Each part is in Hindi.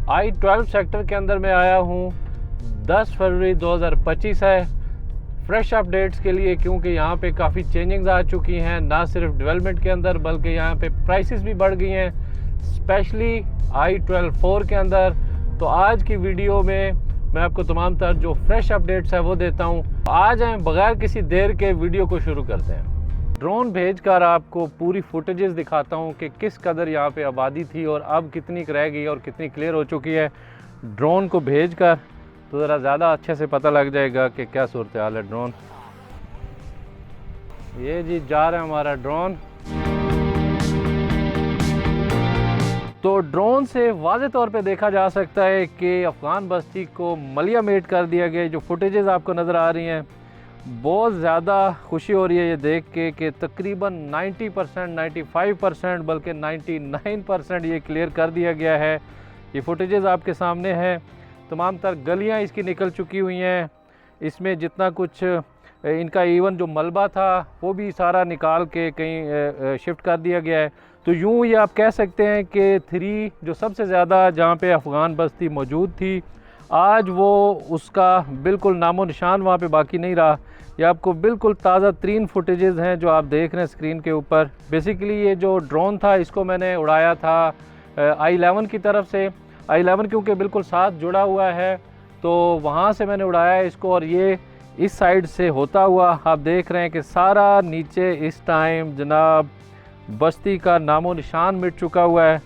I-12 सेक्टर के अंदर मैं आया हूँ। 10 फरवरी 2025 है। फ्रेश अपडेट्स के लिए, क्योंकि यहाँ पे काफ़ी चेंजिंग्स आ चुकी हैं, ना सिर्फ डेवलपमेंट के अंदर बल्कि यहाँ पे प्राइसेस भी बढ़ गई हैं, स्पेशली I-12 के अंदर। तो आज की वीडियो में मैं आपको तमाम तर जो फ्रेश अपडेट्स है वो देता हूँ। आ जाएं, बगैर किसी देर के वीडियो को शुरू करते हैं। ड्रोन भेजकर आपको पूरी फुटेजेस दिखाता हूँ कि किस कदर यहाँ पे आबादी थी और अब कितनी रह गई और कितनी क्लियर हो चुकी है। ड्रोन को भेजकर तो ज़रा ज़्यादा अच्छे से पता लग जाएगा कि क्या सूरत हाल है। ड्रोन ये जी जा रहा है हमारा ड्रोन। तो ड्रोन से वाज़े तौर पे देखा जा सकता है कि अफ़गान बस्ती को मलिया मेट कर दिया गया। जो फुटेजेस आपको नज़र आ रही हैं, बहुत ज़्यादा खुशी हो रही है ये देख के कि तकरीबन 90%, 95% बल्कि 99% ये क्लियर कर दिया गया है। ये फुटेजेस आपके सामने हैं। तमाम तर गलियां इसकी निकल चुकी हुई हैं। इसमें जितना कुछ इनका इवन जो मलबा था वो भी सारा निकाल के कहीं शिफ्ट कर दिया गया है। तो यूँ ये आप कह सकते हैं कि 3 जो सबसे ज़्यादा जहाँ पे अफ़गान बस्ती मौजूद थी, आज वो उसका बिल्कुल नामो निशान वहाँ पे बाकी नहीं रहा। ये आपको बिल्कुल ताज़ा तरीन फुटेजेस हैं जो आप देख रहे हैं स्क्रीन के ऊपर। बेसिकली ये जो ड्रोन था इसको मैंने उड़ाया था I-11 की तरफ से। I-11 क्योंकि बिल्कुल साथ जुड़ा हुआ है तो वहाँ से मैंने उड़ाया इसको, और ये इस साइड से होता हुआ आप देख रहे हैं कि सारा नीचे इस टाइम जनाब बस्ती का नामो निशान मिट चुका हुआ है।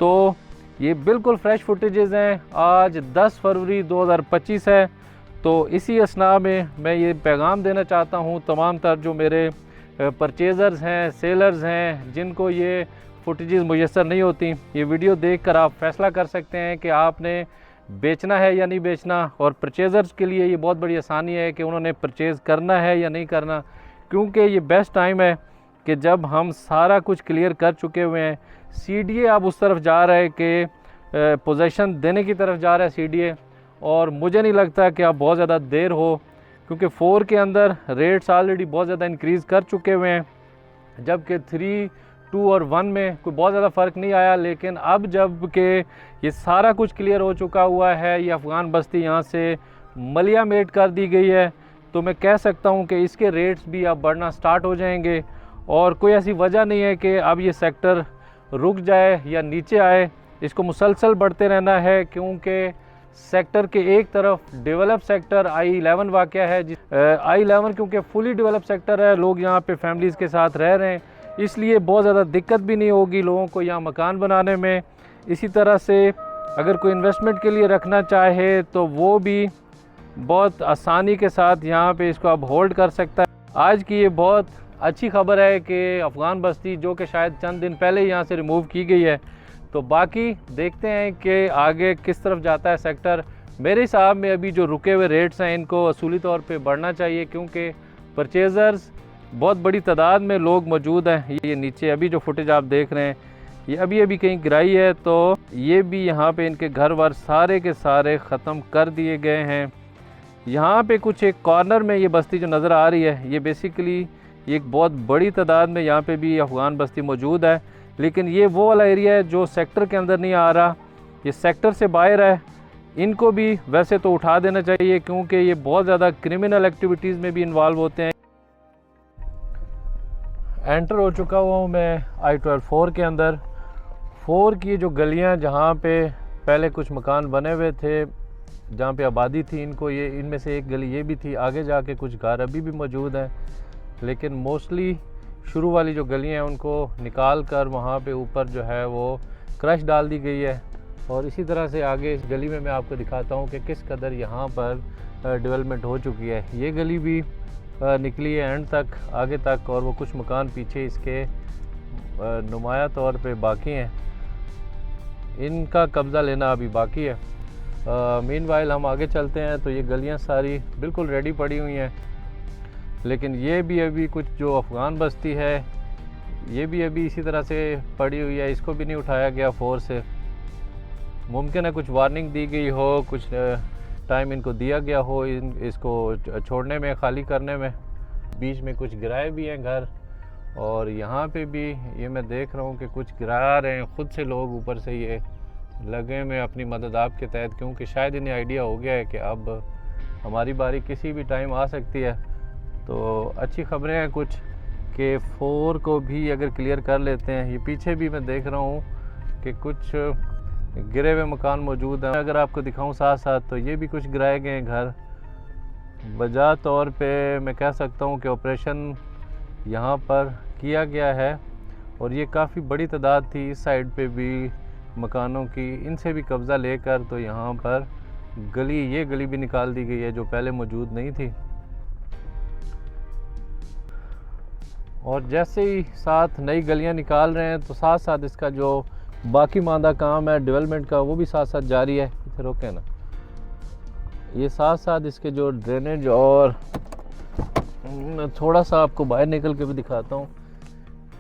तो ये बिल्कुल फ्रेश फुटेजेस हैं। आज 10 फरवरी 2025 है। तो इसी असना में मैं ये पैगाम देना चाहता हूँ तमाम तर जो मेरे परचेज़र्स हैं, सेलर्स हैं, जिनको ये फुटेजेस मुयस्सर नहीं होती, ये वीडियो देखकर आप फैसला कर सकते हैं कि आपने बेचना है या नहीं बेचना। और परचेज़र्स के लिए ये बहुत बड़ी आसानी है कि उन्होंने परचेज़ करना है या नहीं करना, क्योंकि ये बेस्ट टाइम है कि जब हम सारा कुछ क्लियर कर चुके हुए हैं। CDA अब उस तरफ जा रहा है कि पोजेसन देने की तरफ जा रहा है CDA, और मुझे नहीं लगता कि अब बहुत ज़्यादा देर हो, क्योंकि 4 के अंदर रेट्स ऑलरेडी बहुत ज़्यादा इंक्रीज़ कर चुके हुए हैं, जबकि 3, 2 और 1 में कोई बहुत ज़्यादा फ़र्क नहीं आया। लेकिन अब जब कि ये सारा कुछ क्लियर हो चुका हुआ है, ये अफ़गान बस्ती यहाँ से मलिया मेट कर दी गई है, तो मैं कह सकता हूँ कि इसके रेट्स भी अब बढ़ना स्टार्ट हो जाएंगे। और कोई ऐसी वजह नहीं है कि अब ये सेक्टर रुक जाए या नीचे आए, इसको मुसलसल बढ़ते रहना है, क्योंकि सेक्टर के एक तरफ डेवलप सेक्टर I-11 वाक़या है। I-11 क्योंकि फुली डेवलप सेक्टर है, लोग यहाँ पे फैमिलीज़ के साथ रह रहे हैं, इसलिए बहुत ज़्यादा दिक्कत भी नहीं होगी लोगों को यहाँ मकान बनाने में। इसी तरह से अगर कोई इन्वेस्टमेंट के लिए रखना चाहे तो वो भी बहुत आसानी के साथ यहाँ पे इसको अब होल्ड कर सकता है। आज की ये बहुत अच्छी खबर है कि अफ़गान बस्ती जो कि शायद चंद दिन पहले ही यहाँ से रिमूव की गई है, तो बाकी देखते हैं कि आगे किस तरफ जाता है सेक्टर। मेरे हिसाब में अभी जो रुके हुए रेट्स हैं इनको असूली तौर पे बढ़ना चाहिए, क्योंकि परचेज़र्स बहुत बड़ी तादाद में लोग मौजूद हैं। ये नीचे अभी जो फुटेज आप देख रहे हैं ये अभी कहीं गिराई है, तो ये भी यहाँ पे इनके घर वर सारे के सारे ख़त्म कर दिए गए हैं। यहाँ पे कुछ एक कॉर्नर में ये बस्ती जो नज़र आ रही है, ये बेसिकली एक बहुत बड़ी तादाद में यहाँ पे भी अफ़गान बस्ती मौजूद है। लेकिन ये वो वाला एरिया है जो सेक्टर के अंदर नहीं आ रहा, ये सेक्टर से बाहर है। इनको भी वैसे तो उठा देना चाहिए, क्योंकि ये बहुत ज़्यादा क्रिमिनल एक्टिविटीज़ में भी इन्वॉल्व होते हैं। एंटर हो चुका हुआ हूँ मैं I-12 के अंदर। 4 की जो गलियाँ जहाँ पे पहले कुछ मकान बने हुए थे, जहाँ पे आबादी थी, इनमें से एक गली ये भी थी। आगे जाके कुछ घर अभी भी मौजूद हैं, लेकिन मोस्टली शुरू वाली जो गलियाँ हैं उनको निकाल कर वहाँ पे ऊपर जो है वो क्रश डाल दी गई है। और इसी तरह से आगे इस गली में मैं आपको दिखाता हूँ कि किस कदर यहाँ पर डेवलपमेंट हो चुकी है। ये गली भी निकली है एंड तक, आगे तक, और वो कुछ मकान पीछे इसके नुमाया तौर पे बाकी हैं, इनका कब्ज़ा लेना अभी बाकी है। मीनवाइल हम आगे चलते हैं तो ये गलियाँ सारी बिल्कुल रेडी पड़ी हुई हैं, लेकिन ये भी अभी कुछ जो अफ़गान बस्ती है ये भी अभी इसी तरह से पड़ी हुई है, इसको भी नहीं उठाया गया 4 से। मुमकिन है कुछ वार्निंग दी गई हो, कुछ टाइम इनको दिया गया हो इसको छोड़ने में, खाली करने में। बीच में कुछ गिराए भी हैं घर, और यहाँ पे भी ये मैं देख रहा हूँ कि कुछ गिरा रहे हैं खुद से लोग ऊपर से ये लगे मैं अपनी मदद आपके तहत, क्योंकि शायद इन्हें आइडिया हो गया है कि अब हमारी बारी किसी भी टाइम आ सकती है। तो अच्छी खबरें हैं कुछ कि 4 को भी अगर क्लियर कर लेते हैं। ये पीछे भी मैं देख रहा हूँ कि कुछ गिरे हुए मकान मौजूद हैं। अगर आपको दिखाऊं साथ साथ, तो ये भी कुछ गिराए गए हैं घर। बजा तौर पे मैं कह सकता हूँ कि ऑपरेशन यहाँ पर किया गया है और ये काफ़ी बड़ी तादाद थी इस साइड पे भी मकानों की, इनसे भी कब्ज़ा लेकर तो यहाँ पर ये गली भी निकाल दी गई है जो पहले मौजूद नहीं थी। और जैसे ही साथ नई गलियाँ निकाल रहे हैं तो साथ साथ इसका जो बाकी मांदा काम है डेवलपमेंट का वो भी साथ साथ जारी है। इसे रोके ना, ये साथ साथ इसके जो ड्रेनेज, और थोड़ा सा आपको बाहर निकल के भी दिखाता हूँ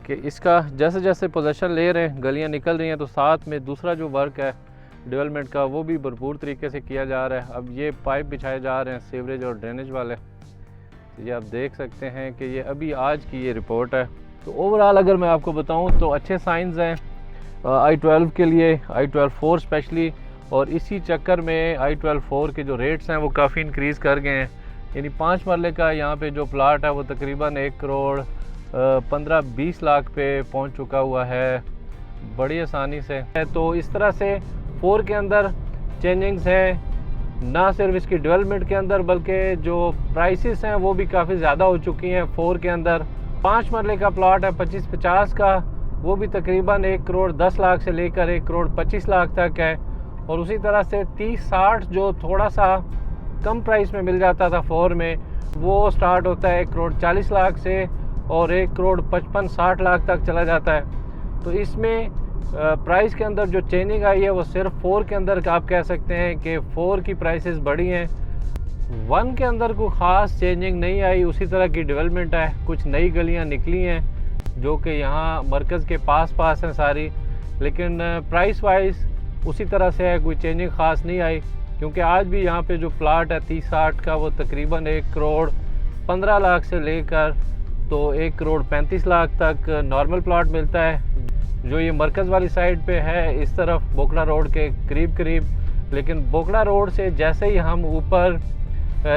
कि इसका जैसे जैसे पोजीशन ले रहे हैं, गलियाँ निकल रही हैं, तो साथ में दूसरा जो वर्क है डेवलपमेंट का वो भी भरपूर तरीके से किया जा रहा है। अब ये पाइप बिछाए जा रहे हैं सीवरेज और ड्रेनेज वाले। तो ये आप देख सकते हैं कि ये अभी आज की ये रिपोर्ट है। तो ओवरऑल अगर मैं आपको बताऊं तो अच्छे साइंस हैं I-12 के लिए, I-12-4 स्पेशली। और इसी चक्कर में I-12-4 के जो रेट्स हैं वो काफ़ी इंक्रीज़ कर गए हैं। यानी 5 मरले का यहाँ पे जो प्लाट है वो तकरीबन 1 करोड़ 15-20 लाख पे पहुँच चुका हुआ है बड़ी आसानी से। तो इस तरह से 4 के अंदर चेंजिंग्स हैं, ना सिर्फ इसकी डेवलपमेंट के अंदर बल्कि जो प्राइसेस हैं वो भी काफ़ी ज़्यादा हो चुकी हैं। 4 के अंदर 5 मरले का प्लाट है 25-50 का, वो भी तकरीबन 1 करोड़ 10 लाख से लेकर 1 करोड़ 25 लाख तक है। और उसी तरह से 30-60 जो थोड़ा सा कम प्राइस में मिल जाता था 4 में, वो स्टार्ट होता है 1 करोड़ 40 लाख से और 1 करोड़ 55-60 लाख तक चला जाता है। तो इसमें प्राइस के अंदर जो चेंजिंग आई है वो सिर्फ 4 के अंदर आप कह सकते हैं कि 4 की प्राइसेस बढ़ी हैं। 1 के अंदर कोई ख़ास चेंजिंग नहीं आई, उसी तरह की डेवलपमेंट है। कुछ नई गलियां निकली हैं जो कि यहाँ मरकज़ के पास हैं सारी, लेकिन प्राइस वाइज उसी तरह से है, कोई चेंजिंग ख़ास नहीं आई। क्योंकि आज भी यहाँ पे जो प्लाट है 30-60 का वो तकरीबन 1 करोड़ 15 लाख से लेकर तो 1 करोड़ 35 लाख तक नॉर्मल प्लाट मिलता है, जो ये मरकज़ वाली साइड पे है इस तरफ बोकड़ा रोड के करीब। लेकिन बोकड़ा रोड से जैसे ही हम ऊपर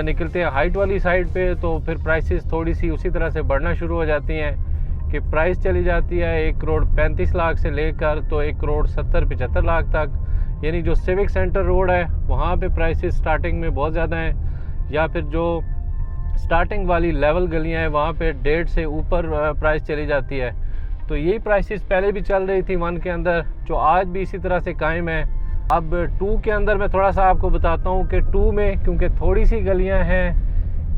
निकलते हैं हाइट वाली साइड पे, तो फिर प्राइसेस थोड़ी सी उसी तरह से बढ़ना शुरू हो जाती हैं कि प्राइस चली जाती है 1 करोड़ 35 लाख से लेकर तो 1 करोड़ 70-75 लाख तक। यानी जो सिविक सेंटर रोड है वहाँ पे प्राइसेस स्टार्टिंग में बहुत ज़्यादा हैं, या फिर जो स्टार्टिंग वाली लेवल गलियाँ हैं वहाँ पे 1.5 से ऊपर प्राइस चली जाती है। तो यही प्राइसेस पहले भी चल रही थी 1 के अंदर, जो आज भी इसी तरह से कायम है। अब 2 के अंदर मैं थोड़ा सा आपको बताता हूँ कि 2 में क्योंकि थोड़ी सी गलियाँ हैं,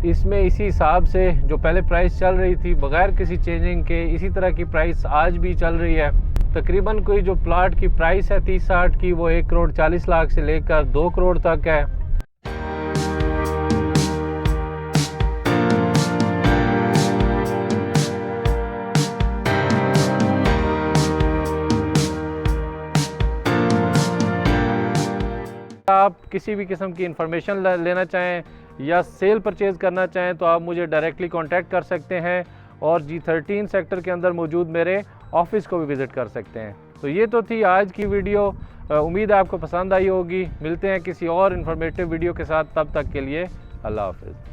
इसमें इसी हिसाब से जो पहले प्राइस चल रही थी बगैर किसी चेंजिंग के, इसी तरह की प्राइस आज भी चल रही है। तकरीबन कोई जो प्लाट की प्राइस है 30-60 की वो 1 करोड़ 40 लाख से लेकर 2 करोड़ तक है। आप किसी भी किस्म की इंफॉर्मेशन लेना चाहें या सेल परचेज़ करना चाहें तो आप मुझे डायरेक्टली कांटेक्ट कर सकते हैं और G13 सेक्टर के अंदर मौजूद मेरे ऑफिस को भी विज़िट कर सकते हैं। तो ये तो थी आज की वीडियो, उम्मीद है आपको पसंद आई होगी। मिलते हैं किसी और इन्फॉर्मेटिव वीडियो के साथ, तब तक के लिए अल्लाह हाफ़िज़।